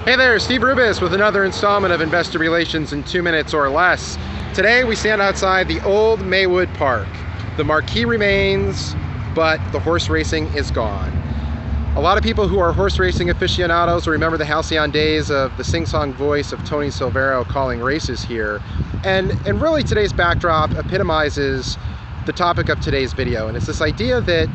Hey there, Steve Rubis with another installment of Investor Relations in 2 minutes or less. Today we stand outside the old Maywood Park. The marquee remains, but the horse racing is gone. A lot of people who are horse racing aficionados remember the halcyon days of the sing-song voice of Tony Silvero calling races here. And really today's backdrop epitomizes the topic of today's video. And it's this idea that,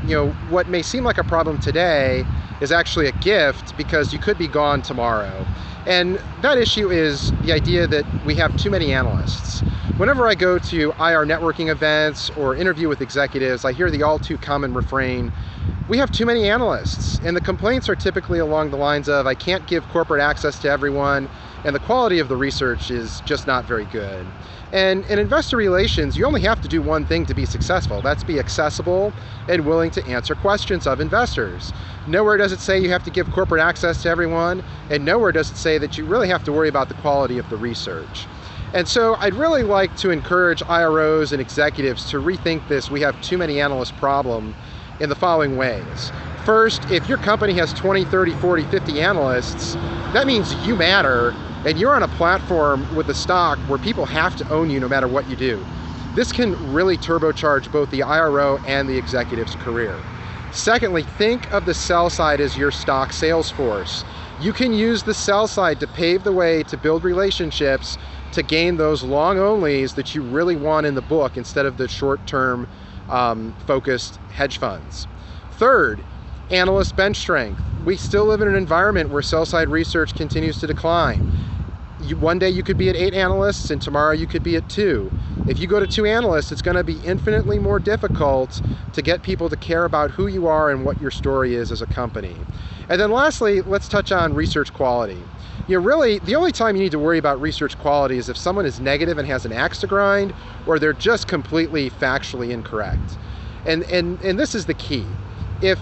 what may seem like a problem today is actually a gift because you could be gone tomorrow. And that issue is the idea that we have too many analysts. Whenever I go to IR networking events or interview with executives, I hear the all too common refrain, we have too many analysts. And the complaints are typically along the lines of, I can't give corporate access to everyone, and the quality of the research is just not very good. And in investor relations, you only have to do one thing to be successful. That's be accessible and willing to answer questions of investors. Nowhere does it say you have to give corporate access to everyone, and nowhere does it say that you really have to worry about the quality of the research. And so I'd really like to encourage IROs and executives to rethink this "we have too many analysts" problem in the following ways. First, if your company has 20, 30, 40, 50 analysts, that means you matter, and you're on a platform with a stock where people have to own you no matter what you do. This can really turbocharge both the IRO and the executive's career. Secondly, think of the sell side as your stock sales force. You can use the sell side to pave the way to build relationships to gain those long onlys that you really want in the book instead of the short-term focused hedge funds. Third, analyst bench strength. We still live in an environment where sell-side research continues to decline. One day you could be at 8 analysts and tomorrow you could be at 2. If you go to 2 analysts, it's going to be infinitely more difficult to get people to care about who you are and what your story is as a company. And then lastly, let's touch on research quality. Really, the only time you need to worry about research quality is if someone is negative and has an axe to grind, or they're just completely factually incorrect. And this is the key. If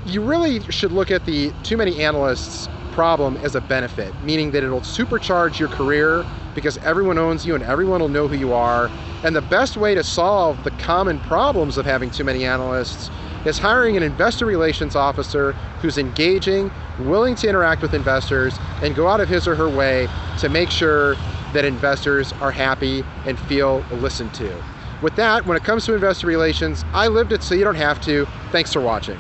you really should look at the too many analysts problem as a benefit, meaning that it'll supercharge your career because everyone owns you and everyone will know who you are. And the best way to solve the common problems of having too many analysts is hiring an investor relations officer who's engaging, willing to interact with investors, and go out of his or her way to make sure that investors are happy and feel listened to. With that, when it comes to investor relations, I lived it so you don't have to. Thanks for watching.